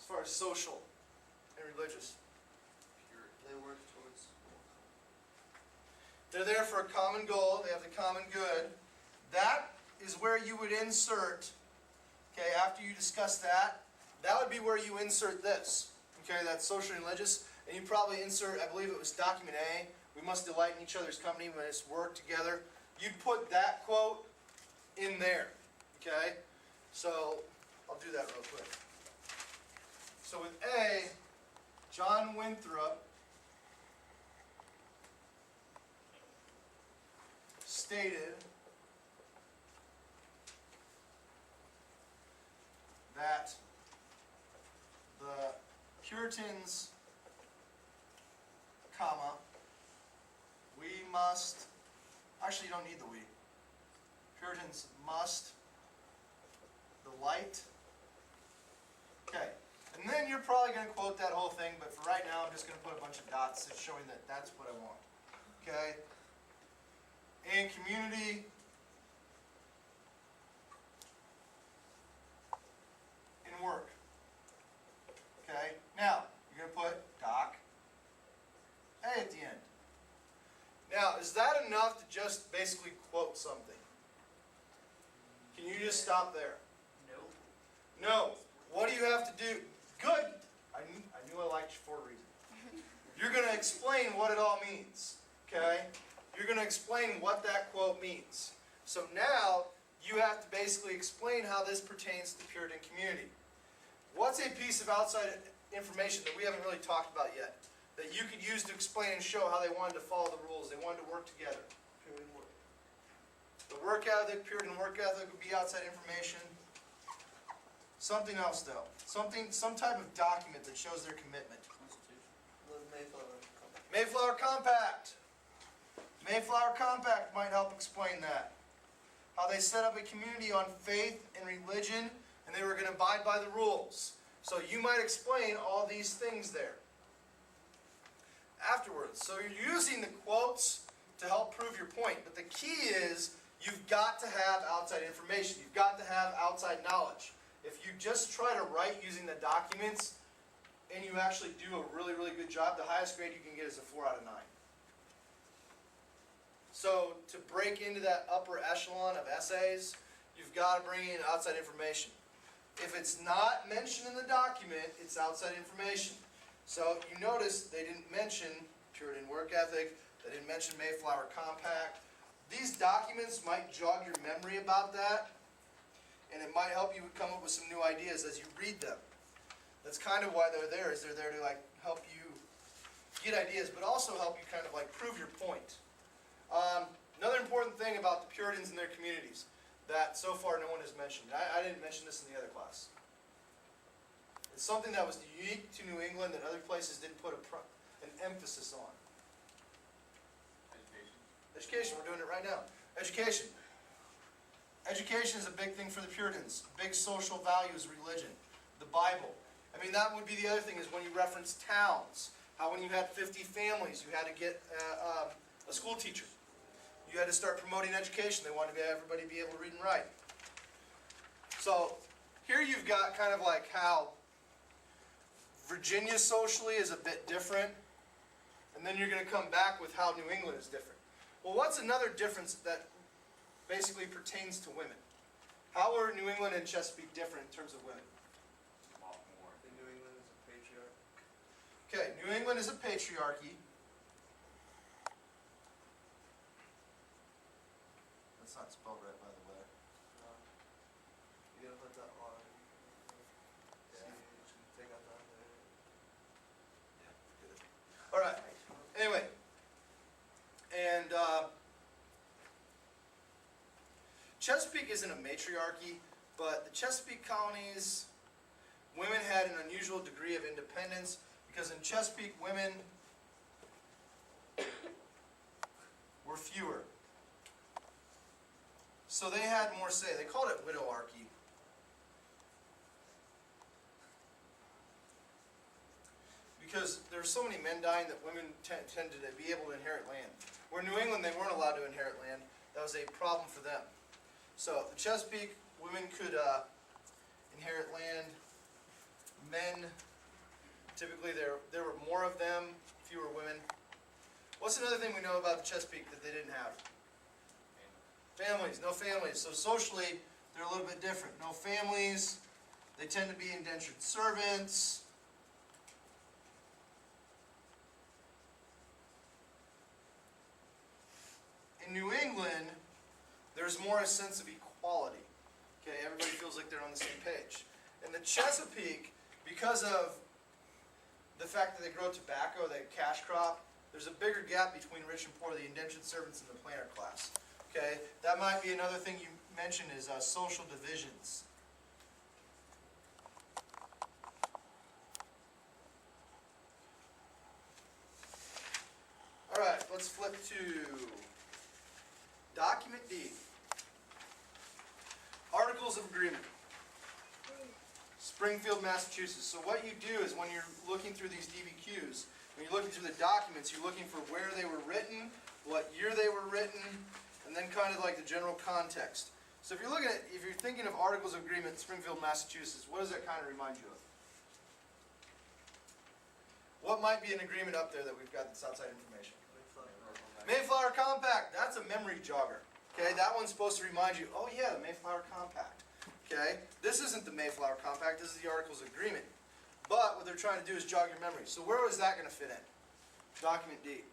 as far as social and religious. They work towards. They're there for a common goal. They have the common good. That is where you would insert, okay, after you discuss that, that would be where you insert this. Okay, that's social and religious. And you probably insert, I believe it was document A, we must delight in each other's company, we must work together. You'd put that quote in there. Okay? So, I'll do that real quick. So with A, John Winthrop stated that the Puritans, comma, we must, actually you don't need the we. Puritans must delight. Okay, and then you're probably going to quote that whole thing, but for right now I'm just going to put a bunch of dots showing that that's what I want. Okay? In community, in work. Okay? Now, you're going to put doc A at the end. Now, is that enough to just basically quote something? Can you just stop there? No. No. What do you have to do? Good. I knew I liked you for a reason. You're going to explain what it all means. Okay? You're going to explain what that quote means. So now, you have to basically explain how this pertains to the Puritan community. What's a piece of outside information that we haven't really talked about yet, that you could use to explain and show how they wanted to follow the rules, they wanted to work together? Puritan work. The work ethic, Puritan work ethic would be outside information. Something else though. Some type of document that shows their commitment. The Mayflower Compact. Mayflower Compact. Mayflower Compact might help explain that. How they set up a community on faith and religion, and they were going to abide by the rules. So you might explain all these things there. Afterwards, so you're using the quotes to help prove your point, but the key is you've got to have outside information. You've got to have outside knowledge. If you just try to write using the documents and you actually do a really, really good job, the highest grade you can get is a 4 out of 9. So to break into that upper echelon of essays, you've got to bring in outside information. If it's not mentioned in the document, it's outside information. So you notice they didn't mention Puritan work ethic, they didn't mention Mayflower Compact. These documents might jog your memory about that, and it might help you come up with some new ideas as you read them. That's kind of why they're there, is they're there to like help you get ideas, but also help you kind of like prove your point. Another important thing about the Puritans and their communities that so far no one has mentioned. I didn't mention this in the other class. It's something that was unique to New England that other places didn't put an emphasis on. Education, we're doing it right now. Education. Education is a big thing for the Puritans. Big social values, religion, the Bible. I mean, that would be the other thing is when you reference towns. How when you had 50 families, you had to get a school teacher. You had to start promoting education. They wanted everybody to be able to read and write. So here you've got kind of like how Virginia socially is a bit different. And then you're going to come back with how New England is different. Well, what's another difference that basically pertains to women? How are New England and Chesapeake different in terms of women? A lot more. New England is a patriarch. Okay, New England is a patriarchy. That's not spelled right, by the way. You gotta put that on. Yeah. Take out that there. Yeah, good. All right. Anyway, and Chesapeake isn't a matriarchy, but the Chesapeake colonies, women had an unusual degree of independence because in Chesapeake, women were fewer. So they had more say. They called it widowarchy. Because there were so many men dying that women tended to be able to inherit land. Where in New England, they weren't allowed to inherit land. That was a problem for them. So the Chesapeake, women could inherit land. Men Typically there were more of them, fewer women. What's another thing we know about the Chesapeake that they didn't have? Families, no families. So socially, they're a little bit different. No families. They tend to be indentured servants. In New England, there's more a sense of equality. Okay, everybody feels like they're on the same page. In the Chesapeake, because of the fact that they grow tobacco, that cash crop, there's a bigger gap between rich and poor, the indentured servants and the planter class. Okay, that might be another thing you mentioned is social divisions. All right, let's flip to Document D. Articles of Agreement. Springfield, Massachusetts. So what you do is when you're looking through these DBQs, when you're looking through the documents, you're looking for where they were written, what year they were written, and then kind of like the general context. So if you're looking at, if you're thinking of Articles of Agreement, Springfield, Massachusetts, what does that kind of remind you of? What might be an agreement up there that we've got that's outside information? Mayflower Compact. That's a memory jogger. Okay, that one's supposed to remind you, oh yeah, the Mayflower Compact. Okay, this isn't the Mayflower Compact, this is the Articles of Agreement. But what they're trying to do is jog your memory. So where is that going to fit in? Document D.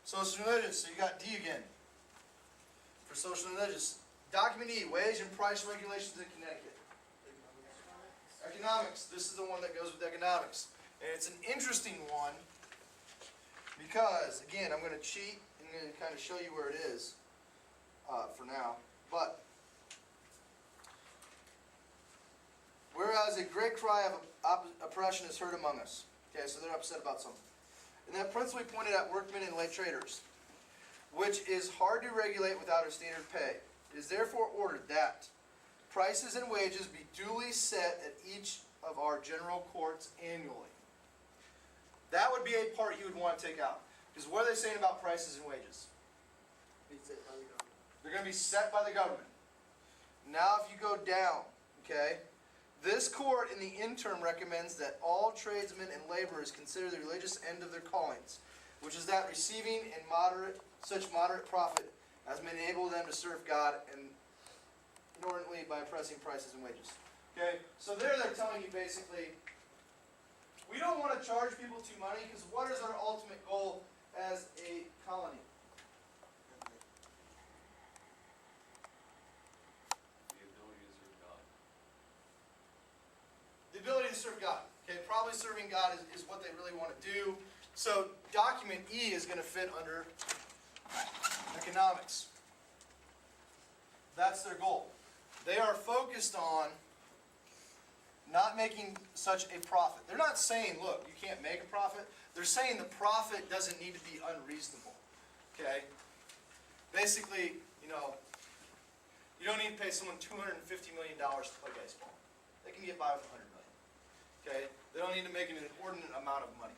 Social and religious. So you got D again. For social and religious. Document E, wage and price regulations in Connecticut. Economics. This is the one that goes with economics. And it's an interesting one because, again, I'm going to cheat and I'm going to kind of show you where it is for now. But, whereas a great cry of oppression is heard among us. Okay, so they're upset about something. And that principally pointed at workmen and lay traders, which is hard to regulate without a standard pay. It is therefore ordered that prices and wages be duly set at each of our general courts annually. That would be a part you would want to take out. Because what are they saying about prices and wages? They're going to be set by the government. Now if you go down, okay, this court in the interim recommends that all tradesmen and laborers consider the religious end of their callings, which is that receiving in such moderate profit as may enable them to serve God and inordinately by oppressing prices and wages. Okay, so they're telling you basically, we don't want to charge people too money because what is our ultimate goal as a colony? The ability to serve God. Okay, probably serving God is what they really want to do. So document E is going to fit under economics. That's their goal. They are focused on not making such a profit. They're not saying, look, you can't make a profit. They're saying the profit doesn't need to be unreasonable. Okay? Basically, you don't need to pay someone $250 million to play baseball. They can get by with $100 million. Okay? They don't need to make an inordinate amount of money.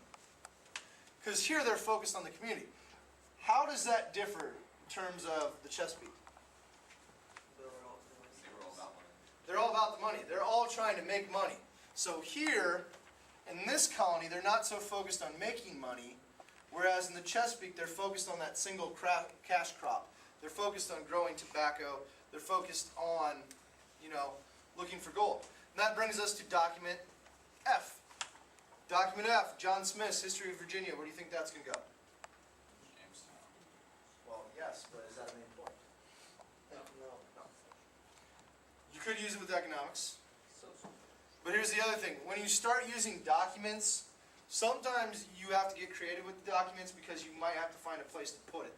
Because here they're focused on the community. How does that differ in terms of the Chesapeake? They're all about the money. They're all trying to make money. So here, in this colony, they're not so focused on making money, whereas in the Chesapeake, they're focused on that single cash crop. They're focused on growing tobacco. They're focused on, looking for gold. And that brings us to document F. Document F, John Smith's History of Virginia. Where do you think that's going to go? Jamestown. Well, yes, but is that the main point? No. You could use it with economics. But here's the other thing. When you start using documents, sometimes you have to get creative with the documents because you might have to find a place to put it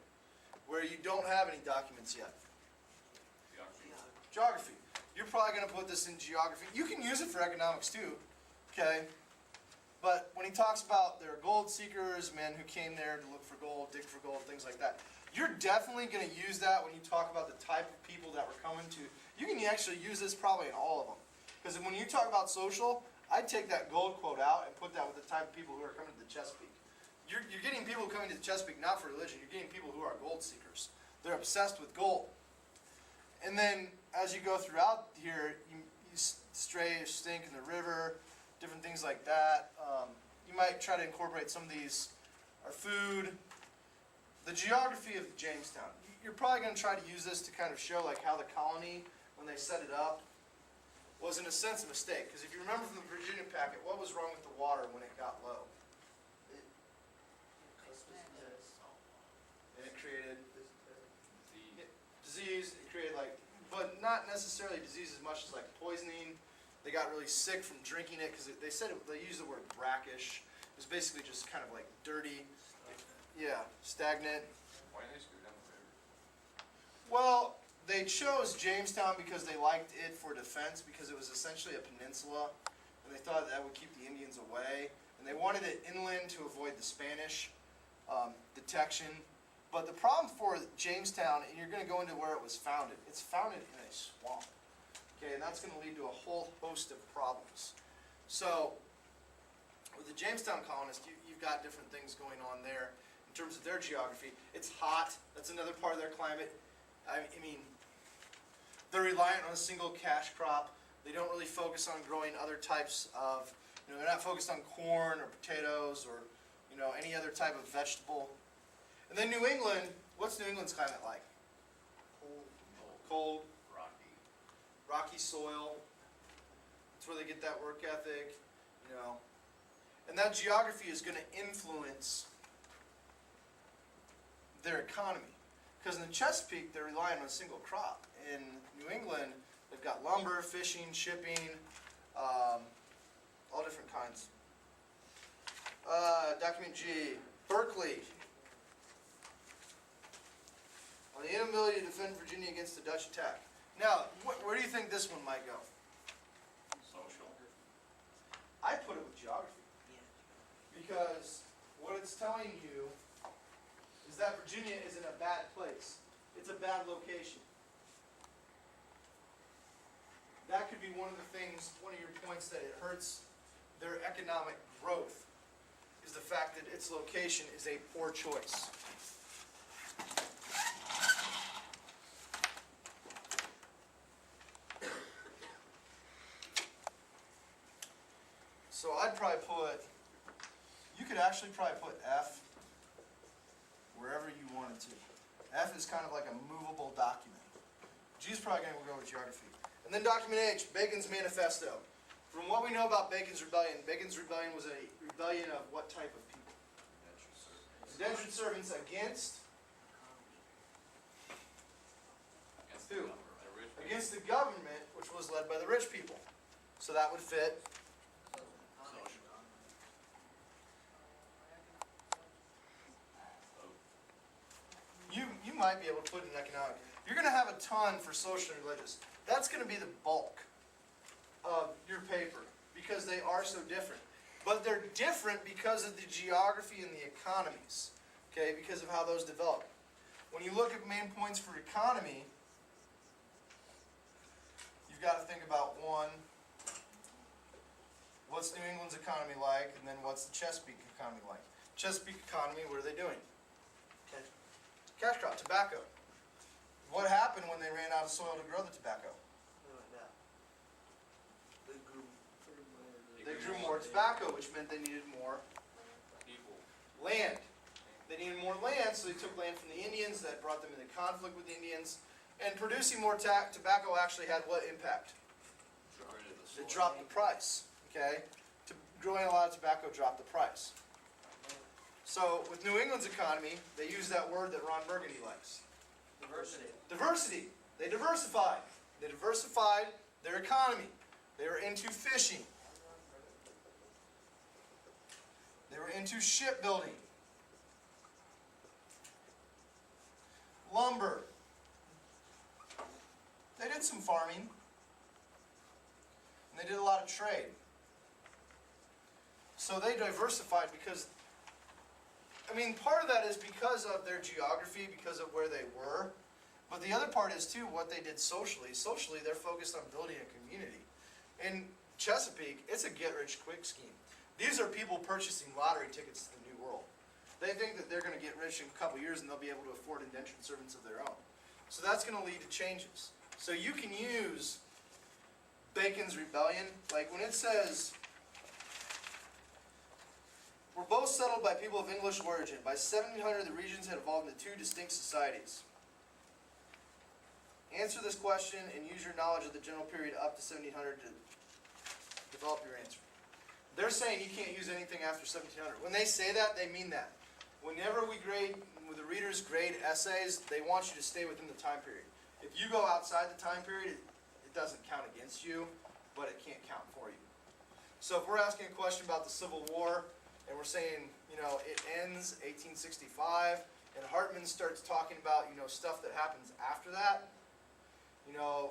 where you don't have any documents yet. Geography. You're probably going to put this in geography. You can use it for economics too, okay? But when he talks about there are gold seekers, men who came there to look for gold, dig for gold, things like that, you're definitely going to use that when you talk about the type of people that were coming to. You can actually use this probably in all of them. Because when you talk about social, I'd take that gold quote out and put that with the type of people who are coming to the Chesapeake. You're getting people coming to the Chesapeake not for religion. You're getting people who are gold seekers. They're obsessed with gold. And then as you go throughout here, you stray, stink in the river. different things like that. You might try to incorporate some of these, our food, the geography of Jamestown. You're probably going to try to use this to kind of show like how the colony, when they set it up, was in a sense a mistake. Because if you remember from the Virginia packet, what was wrong with the water when it got low? And it created disease. It created like, but not necessarily disease as much as like poisoning. They got really sick from drinking it because they said they used the word brackish. It was basically just kind of like dirty, yeah, stagnant. Why did they screw down the river? Well, they chose Jamestown because they liked it for defense because it was essentially a peninsula, and they thought that would keep the Indians away. And they wanted it inland to avoid the Spanish detection. But the problem for Jamestown, and you're going to go into where it was founded, it's founded in a swamp. Okay, and that's going to lead to a whole host of problems. So, with the Jamestown colonists, you've got different things going on there in terms of their geography. It's hot. That's another part of their climate. I mean, they're reliant on a single cash crop. They don't really focus on growing other types of, they're not focused on corn or potatoes or, any other type of vegetable. And then New England, what's New England's climate like? Cold. Rocky soil. That's where they get that work ethic, And that geography is going to influence their economy. Because in the Chesapeake, they're relying on a single crop. In New England, they've got lumber, fishing, shipping, all different kinds. Document G. Berkeley. On the inability to defend Virginia against the Dutch attack. Now, where do you think this one might go? Social. I put it with geography. Because what it's telling you is that Virginia is in a bad place. It's a bad location. That could be one of the things, one of your points that it hurts their economic growth, is the fact that its location is a poor choice. So I'd probably put, you could actually probably put F wherever you wanted to. F is kind of like a movable document. G is probably going to go with geography. And then document H, Bacon's Manifesto. From what we know about Bacon's Rebellion was a rebellion of what type of people? Indentured servants against who? Against the government, which was led by the rich people. So that would fit. You might be able to put in economic. You're going to have a ton for social and religious. That's going to be the bulk of your paper because they are so different. But they're different because of the geography and the economies, okay, because of how those develop. When you look at main points for economy, you've got to think about one, what's New England's economy like, and then what's the Chesapeake economy like. Chesapeake economy, what are they doing? Cash crop, tobacco. What happened when they ran out of soil to grow the tobacco? They grew more tobacco, which meant they needed more land. They needed more land, so they took land from the Indians. That brought them into conflict with the Indians. And producing more tobacco actually had what impact? It dropped the price. Okay, growing a lot of tobacco dropped the price. So with New England's economy, they use that word that Ron Burgundy likes. Diversity. They diversified. They diversified their economy. They were into fishing. They were into shipbuilding. Lumber. They did some farming. And they did a lot of trade. So they diversified because, part of that is because of their geography, because of where they were. But the other part is, too, what they did socially. Socially, they're focused on building a community. In Chesapeake, it's a get-rich-quick scheme. These are people purchasing lottery tickets to the New World. They think that they're going to get rich in a couple years and they'll be able to afford indentured servants of their own. So that's going to lead to changes. So you can use Bacon's Rebellion. Like when it says were both settled by people of English origin. By 1700, the regions had evolved into two distinct societies. Answer this question and use your knowledge of the general period up to 1700 to develop your answer. They're saying you can't use anything after 1700. When they say that, they mean that. Whenever when the readers grade essays, they want you to stay within the time period. If you go outside the time period, it doesn't count against you, but it can't count for you. So if we're asking a question about the Civil War, and we're saying, it ends 1865, and Hartman starts talking about, stuff that happens after that,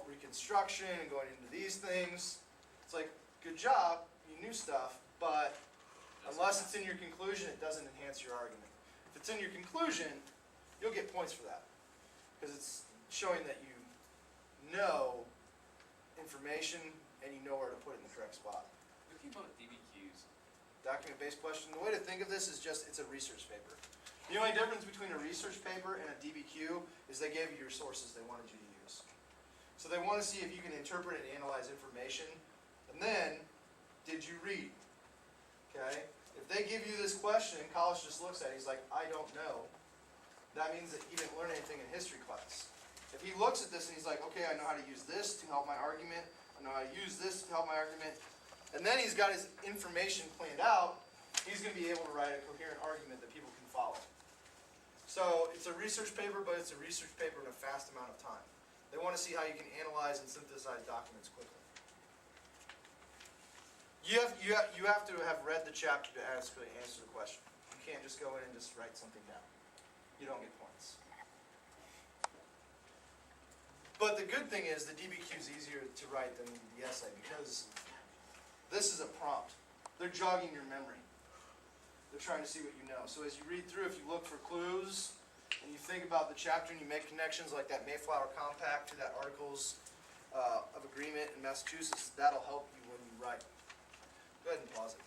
Reconstruction and going into these things, it's like, good job, you knew stuff, but unless it's in your conclusion, it doesn't enhance your argument. If it's in your conclusion, you'll get points for that, because it's showing that you know information and you know where to put it in the correct spot. What do you call DBQs? Document-based question. The way to think of this is just, it's a research paper. The only difference between a research paper and a DBQ is they gave you your sources they wanted you to use. So they want to see if you can interpret and analyze information, and then, did you read? Okay? If they give you this question, college just looks at it, he's like, I don't know. That means that he didn't learn anything in history class. If he looks at this and he's like, okay, I know how to use this to help my argument, I know how to use this to help my argument, and then he's got his information planned out, he's going to be able to write a coherent argument that people can follow. So it's a research paper, but it's a research paper in a fast amount of time. They want to see how you can analyze and synthesize documents quickly. You have to have read the chapter to answer the question. You can't just go in and just write something down. You don't get points. But the good thing is the DBQ is easier to write than the essay, because this is a prompt. They're jogging your memory. They're trying to see what you know. So as you read through, if you look for clues and you think about the chapter and you make connections like that Mayflower Compact to that Articles of Agreement in Massachusetts, that'll help you when you write. Go ahead and pause it.